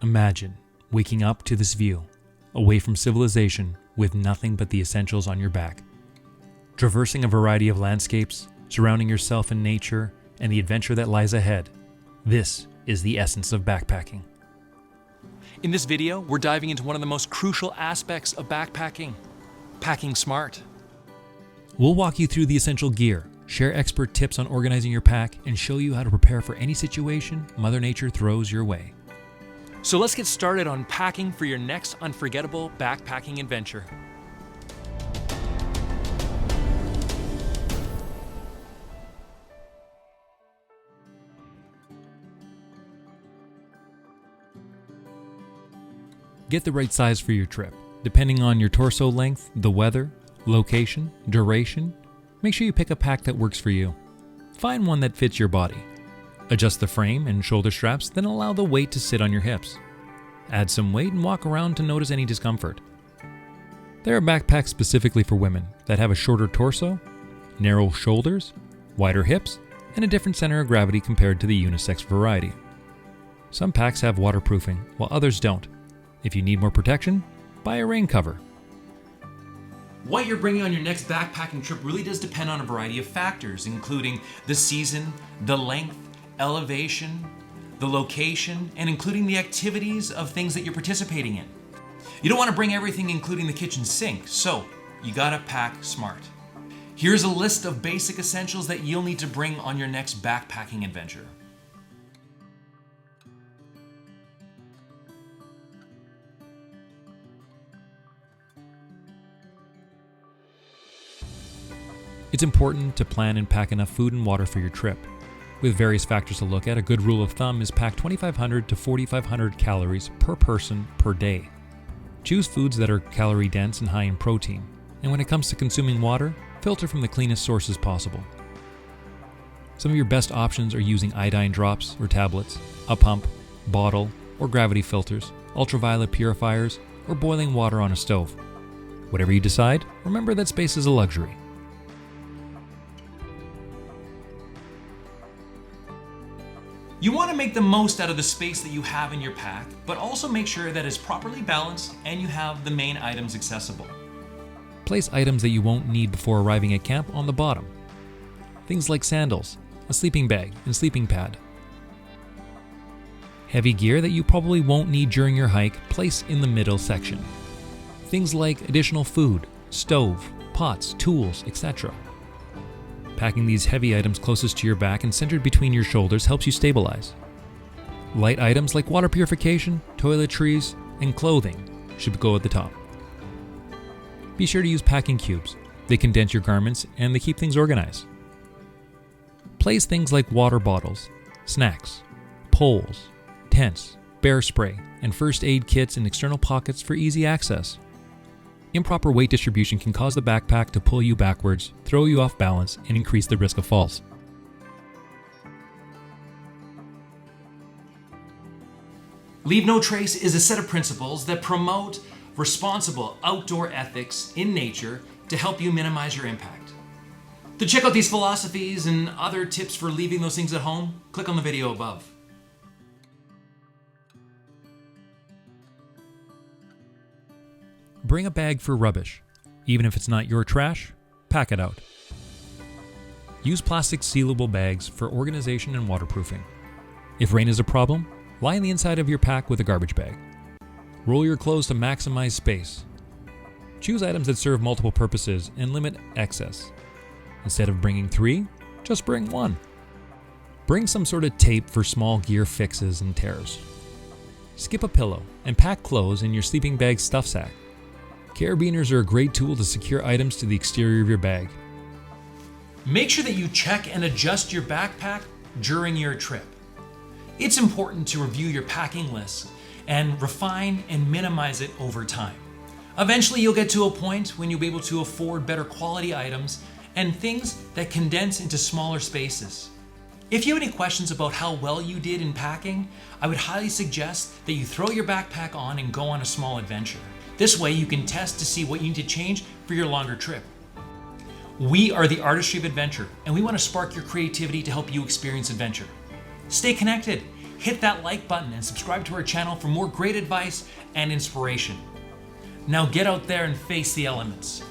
Imagine waking up to this view, away from civilization with nothing but the essentials on your back. Traversing a variety of landscapes, surrounding yourself in nature, and the adventure that lies ahead. This is the essence of backpacking. In this video, we're diving into one of the most crucial aspects of backpacking, packing smart. We'll walk you through the essential gear, share expert tips on organizing your pack, and show you how to prepare for any situation Mother Nature throws your way. So let's get started on packing for your next unforgettable backpacking adventure. Get the right size for your trip. Depending on your torso length, the weather, location, duration, make sure you pick a pack that works for you. Find one that fits your body. Adjust the frame and shoulder straps, then allow the weight to sit on your hips. Add some weight and walk around to notice any discomfort. There are backpacks specifically for women that have a shorter torso, narrow shoulders, wider hips, and a different center of gravity compared to the unisex variety. Some packs have waterproofing, while others don't. If you need more protection, buy a rain cover. What you're bringing on your next backpacking trip really does depend on a variety of factors, including the season, the length, elevation, the location, and including the activities of things that you're participating in. You don't want to bring everything, including the kitchen sink, so you gotta pack smart. Here's a list of basic essentials that you'll need to bring on your next backpacking adventure. It's important to plan and pack enough food and water for your trip. With various factors to look at, a good rule of thumb is pack 2,500 to 4,500 calories per person per day. Choose foods that are calorie dense and high in protein, and when it comes to consuming water, filter from the cleanest sources possible. Some of your best options are using iodine drops or tablets, a pump, bottle, or gravity filters, ultraviolet purifiers, or boiling water on a stove. Whatever you decide, remember that space is a luxury. You want to make the most out of the space that you have in your pack, but also make sure that it's properly balanced and you have the main items accessible. Place items that you won't need before arriving at camp on the bottom. Things like sandals, a sleeping bag, and sleeping pad. Heavy gear that you probably won't need during your hike, place in the middle section. Things like additional food, stove, pots, tools, etc. Packing these heavy items closest to your back and centered between your shoulders helps you stabilize. Light items like water purification, toiletries, and clothing should go at the top. Be sure to use packing cubes. They condense your garments and they keep things organized. Place things like water bottles, snacks, poles, tents, bear spray, and first aid kits in external pockets for easy access. Improper weight distribution can cause the backpack to pull you backwards, throw you off balance, and increase the risk of falls. Leave No Trace is a set of principles that promote responsible outdoor ethics in nature to help you minimize your impact. To check out these philosophies and other tips for leaving those things at home, click on the video above. Bring a bag for rubbish. Even if it's not your trash, pack it out. Use plastic sealable bags for organization and waterproofing. If rain is a problem, line the inside of your pack with a garbage bag. Roll your clothes to maximize space. Choose items that serve multiple purposes and limit excess. Instead of bringing 3, just bring 1. Bring some sort of tape for small gear fixes and tears. Skip a pillow and pack clothes in your sleeping bag stuff sack. Carabiners are a great tool to secure items to the exterior of your bag. Make sure that you check and adjust your backpack during your trip. It's important to review your packing list and refine and minimize it over time. Eventually, you'll get to a point when you'll be able to afford better quality items and things that condense into smaller spaces. If you have any questions about how well you did in packing, I would highly suggest that you throw your backpack on and go on a small adventure. This way you can test to see what you need to change for your longer trip. We are the Artistry of Adventure, and we want to spark your creativity to help you experience adventure. Stay connected. hit that like button and subscribe to our channel for more great advice and inspiration. Now get out there and face the elements.